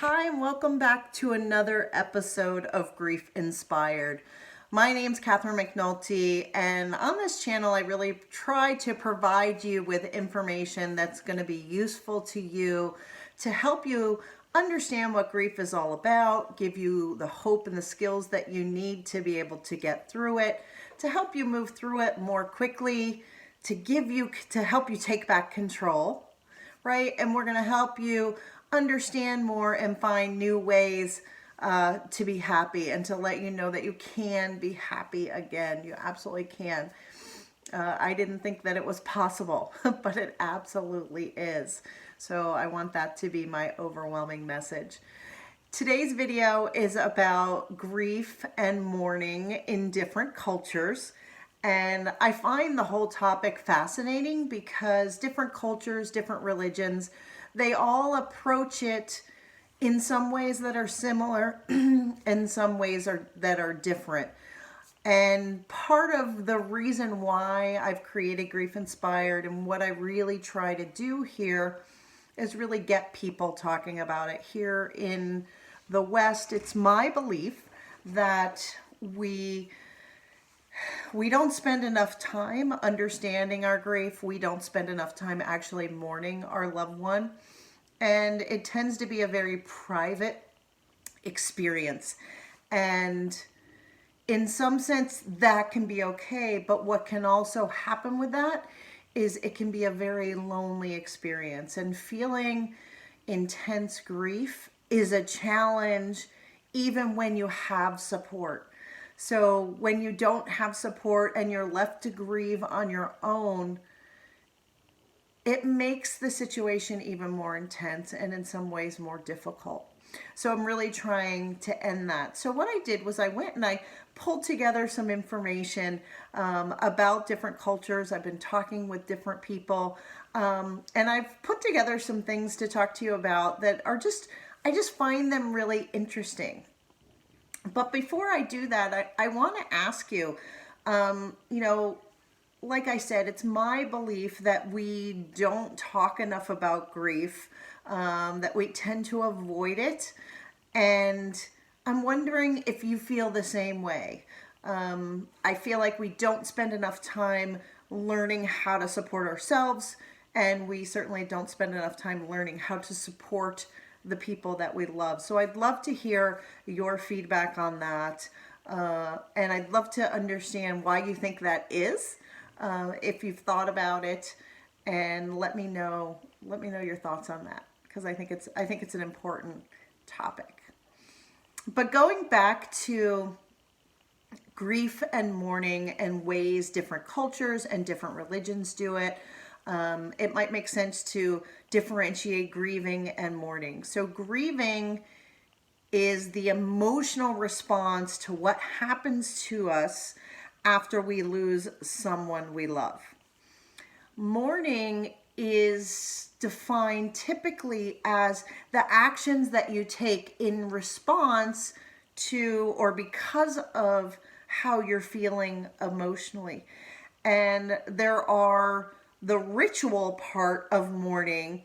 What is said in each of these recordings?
Hi, and welcome back to another episode of Grief Inspired. My name's Catherine McNulty, and on this channel, I really try to provide you with information that's going to be useful to you to help you understand what grief is all about, give you the hope and the skills that you need to be able to get through it, to help you move through it more quickly, to help you take back control, right? And we're going to help you understand more and find new ways to be happy, and to let you know that you can be happy again. You absolutely can. I didn't think that it was possible, but it absolutely is. So I want that to be my overwhelming message. Today's video is about grief and mourning in different cultures. And I find the whole topic fascinating because different cultures, different religions, they all approach it in some ways that are similar and some ways that are different. And part of the reason why I've created Grief Inspired and what I really try to do here is really get people talking about it. Here in the West, it's my belief that we don't spend enough time understanding our grief. We don't spend enough time actually mourning our loved one. And it tends to be a very private experience. And in some sense, that can be okay. But what can also happen with that is it can be a very lonely experience. And feeling intense grief is a challenge even when you have support. So when you don't have support and you're left to grieve on your own, it makes the situation even more intense and in some ways more difficult. So I'm really trying to end that. So what I did was I went and I pulled together some information about different cultures. I've been talking with different people, and I've put together some things to talk to you about that are I just find them really interesting. But before I do that, I want to ask you, like I said, it's my belief that we don't talk enough about grief, that we tend to avoid it. And I'm wondering if you feel the same way. I feel like we don't spend enough time learning how to support ourselves, and we certainly don't spend enough time learning how to support the people that we love. So I'd love to hear your feedback on that. And I'd love to understand why you think that is. If you've thought about it, and let me know your thoughts on that, because I think it's an important topic. But going back to grief and mourning and ways different cultures and different religions do it, it might make sense to differentiate grieving and mourning. So grieving is the emotional response to what happens to us after we lose someone we love. Mourning is defined typically as the actions that you take in response to or because of how you're feeling emotionally. And the ritual part of mourning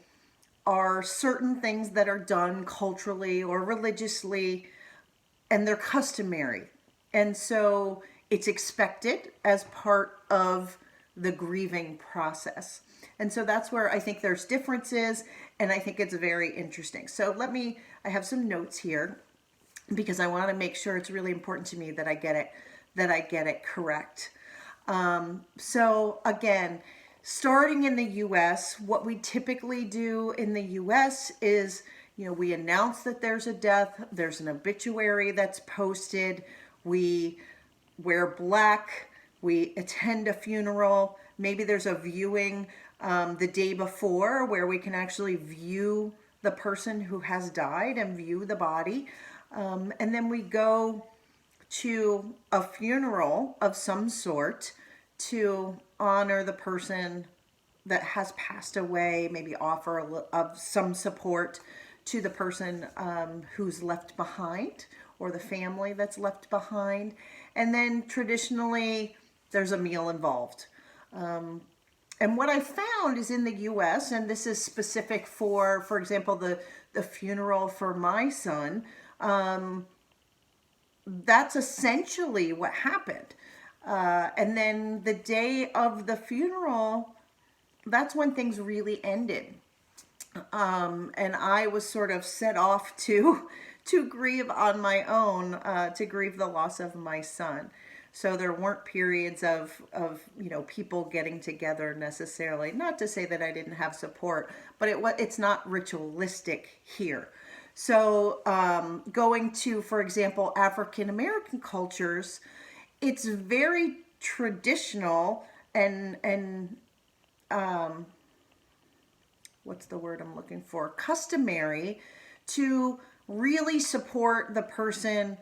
are certain things that are done culturally or religiously, and they're customary. And so it's expected as part of the grieving process. And so that's where I think there's differences, and I think it's very interesting. So I have some notes here because I want to make sure it's really important to me that I get it correct. So again, starting in the US, what we typically do in the US is, we announce that there's a death, there's an obituary that's posted, we wear black, we attend a funeral, maybe there's a viewing the day before where we can actually view the person who has died and view the body. And then we go to a funeral of some sort to honor the person that has passed away, maybe offer some support to the person who's left behind or the family that's left behind. And then traditionally there's a meal involved. And what I found is in the US, and this is specific for example, the funeral for my son, that's essentially what happened. And then the day of the funeral, that's when things really ended. And I was sort of set off to grieve on my own, to grieve the loss of my son. So there weren't periods of people getting together necessarily. Not to say that I didn't have support, but it's not ritualistic here. So going to, for example, African American cultures, it's very traditional and what's the word I'm looking for? Customary to really support the person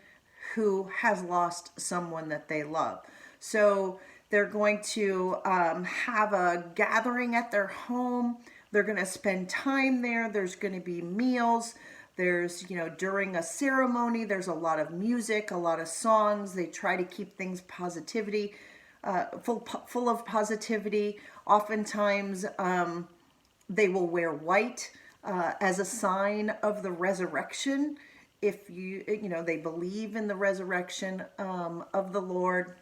who has lost someone that they love. So they're going to have a gathering at their home. They're going to spend time there. There's going to be meals. There's, during a ceremony, there's a lot of music, a lot of songs. They try to keep things positivity, full of positivity. Oftentimes, they will wear white as a sign of the resurrection. If they believe in the resurrection of the Lord.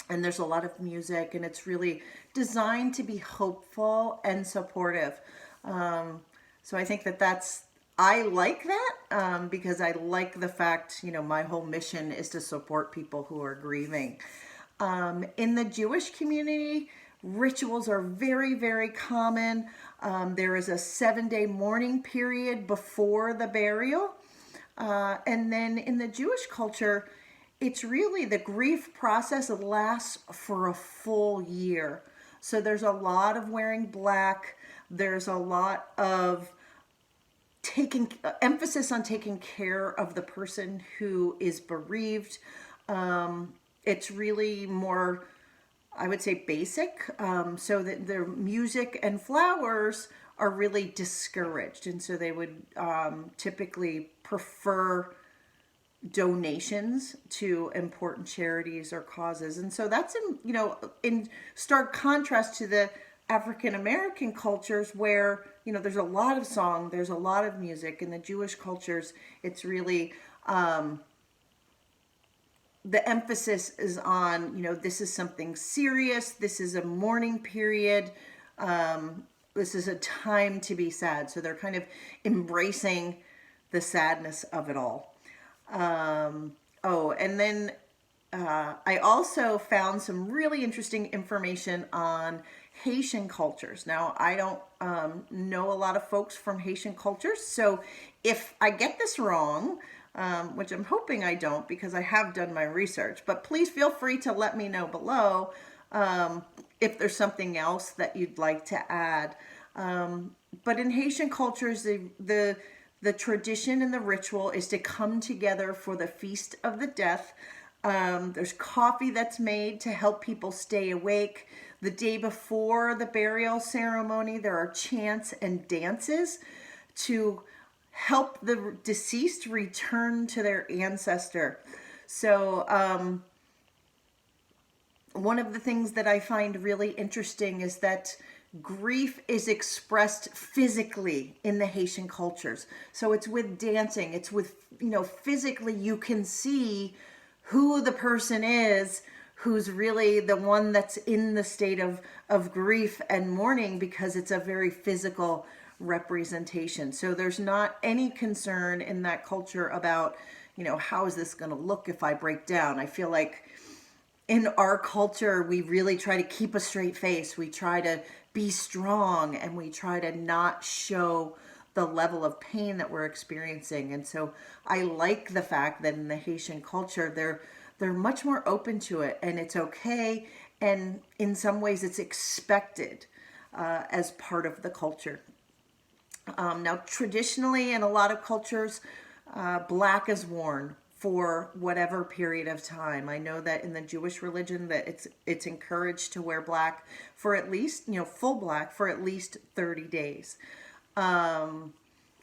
And there's a lot of music, and it's really designed to be hopeful and supportive. So I think I like that because I like the fact, my whole mission is to support people who are grieving. In the Jewish community, rituals are very, very common. There is a 7-day mourning period before the burial. And then in the Jewish culture, it's really the grief process lasts for a full year. So there's a lot of wearing black. There's a lot of emphasis on taking care of the person who is bereaved. It's really more, I would say, basic. So that the music and flowers are really discouraged. And so they would typically prefer donations to important charities or causes. And so that's in stark contrast to the African American cultures where, there's a lot of song, there's a lot of music. In the Jewish cultures, it's really the emphasis is on, this is something serious. This is a mourning period. This is a time to be sad. So they're kind of embracing the sadness of it all. And then I also found some really interesting information on Haitian cultures. Now, I don't know a lot of folks from Haitian cultures, so if I get this wrong, which I'm hoping I don't because I have done my research, but please feel free to let me know below if there's something else that you'd like to add. But in Haitian cultures, the tradition and the ritual is to come together for the Feast of the Death. There's coffee that's made to help people stay awake. The day before the burial ceremony, there are chants and dances to help the deceased return to their ancestor. So one of the things that I find really interesting is that grief is expressed physically in the Haitian cultures. So it's with dancing, it's with, physically you can see who the person is who's really the one that's in the state of grief and mourning, because it's a very physical representation. So there's not any concern in that culture about, how is this going to look if I break down? I feel like in our culture, we really try to keep a straight face. We try to be strong, and we try to not show the level of pain that we're experiencing. And so I like the fact that in the Haitian culture, they're much more open to it, and it's okay. And in some ways it's expected as part of the culture. Now, traditionally in a lot of cultures, black is worn for whatever period of time. I know that in the Jewish religion that it's encouraged to wear black for at least, full black for at least 30 days.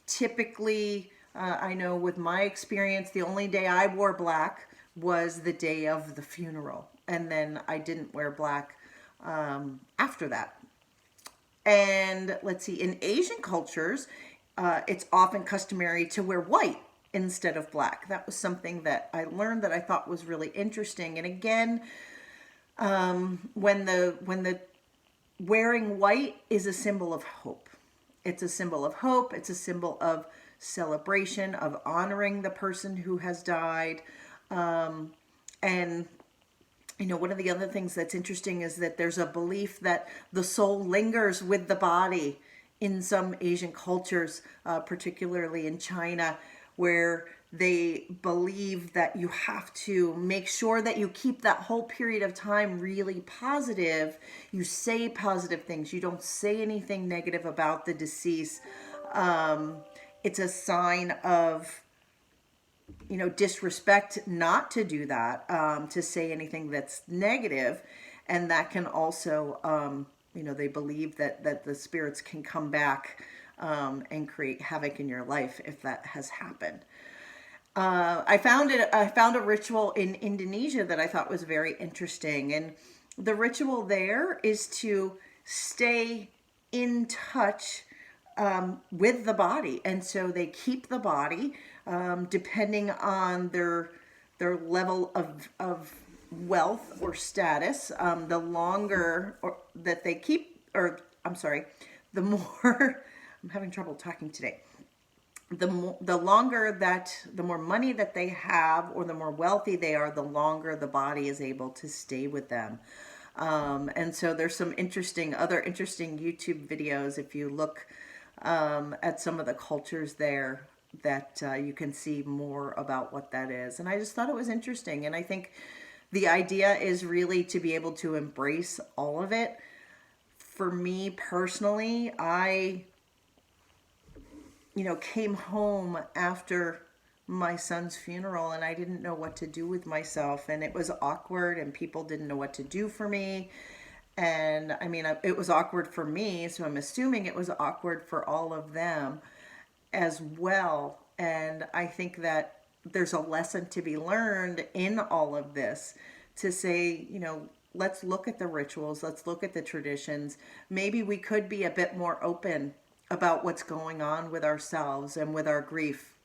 Typically, I know with my experience, the only day I wore black was the day of the funeral. And then I didn't wear black after that. And let's see, in Asian cultures, it's often customary to wear white instead of black. That was something that I learned that I thought was really interesting. And again, when the wearing white is a symbol of hope. It's a symbol of hope. It's a symbol of celebration, of honoring the person who has died. And one of the other things that's interesting is that there's a belief that the soul lingers with the body in some Asian cultures, particularly in China, where they believe that you have to make sure that you keep that whole period of time really positive. You say positive things. You don't say anything negative about the deceased. It's a sign of disrespect not to do that, to say anything that's negative. And that can also, they believe that the spirits can come back and create havoc in your life if that has happened. I found a ritual in Indonesia that I thought was very interesting. And the ritual there is to stay in touch with the body. And so they keep the body, depending on their level of wealth or status. The longer that they keep, the more, I'm having trouble talking today. The more money that they have, or the more wealthy they are, the longer the body is able to stay with them. And so there's some other interesting YouTube videos if you look at some of the cultures there, that you can see more about what that is. And I just thought it was interesting. And I think the idea is really to be able to embrace all of it. For me personally, I came home after my son's funeral and I didn't know what to do with myself, and it was awkward and people didn't know what to do for me. And it was awkward for me, so I'm assuming it was awkward for all of them as well. And I think that there's a lesson to be learned in all of this, to say, let's look at the rituals, let's look at the traditions. Maybe we could be a bit more open about what's going on with ourselves and with our grief.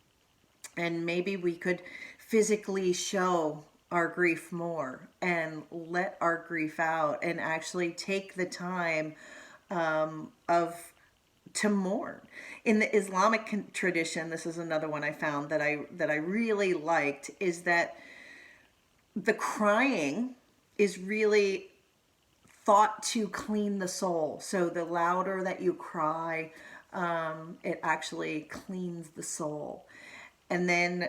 And maybe we could physically show our grief more and let our grief out and actually take the time to mourn. In the Islamic tradition, this is another one I found that I really liked, is that the crying is really thought to clean the soul. So the louder that you cry, it actually cleans the soul. And then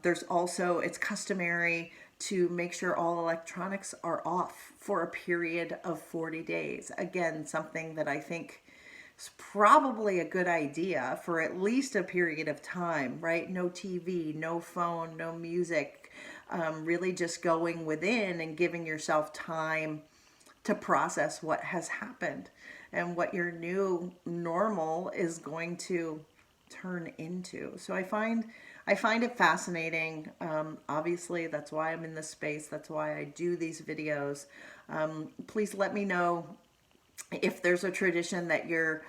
there's also, it's customary to make sure all electronics are off for a period of 40 days. Again, something that I think is probably a good idea for at least a period of time, right? No TV, no phone, no music, really just going within and giving yourself time to process what has happened and what your new normal is going to turn into. So I find it fascinating. Obviously, that's why I'm in this space. That's why I do these videos. Please let me know if there's a tradition that you're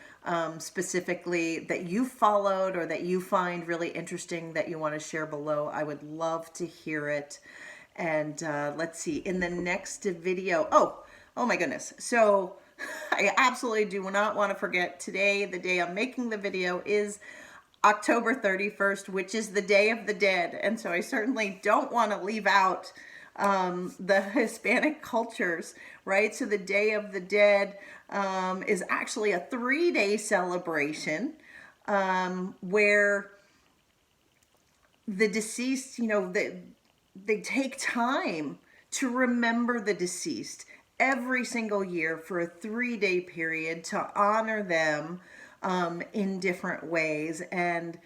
specifically, that you followed or that you find really interesting that you want to share below. I would love to hear it. And let's see, in the next video, oh my goodness. So I absolutely do not want to forget, today, the day I'm making the video, is October 31st, which is the Day of the Dead. And so I certainly don't want to leave out the Hispanic cultures, right? So the Day of the Dead is actually a 3-day celebration where the deceased, they take time to remember the deceased every single year for a 3-day period to honor them in different ways. And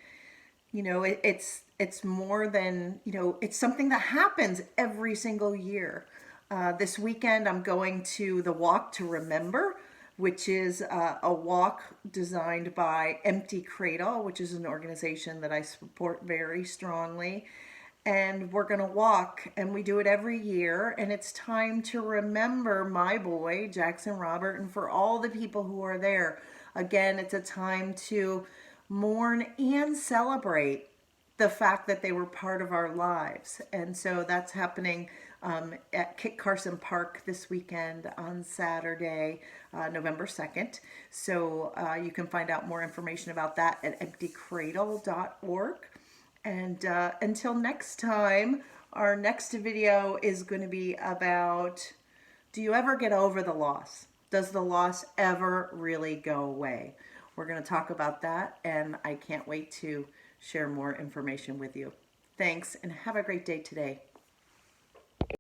it's more than, it's something that happens every single year. This weekend I'm going to the Walk to Remember, which is a walk designed by Empty Cradle, which is an organization that I support very strongly. and we're going to walk, and we do it every year, and it's time to remember my boy Jackson Robert, and for all the people who are there. Again, it's a time to mourn and celebrate the fact that they were part of our lives. And so that's happening at Kit Carson Park this weekend on Saturday, November 2nd. So you can find out more information about that at emptycradle.org. And until next time, our next video is going to be about, do you ever get over the loss? Does the loss ever really go away? We're going to talk about that, and I can't wait to share more information with you. Thanks, and have a great day today.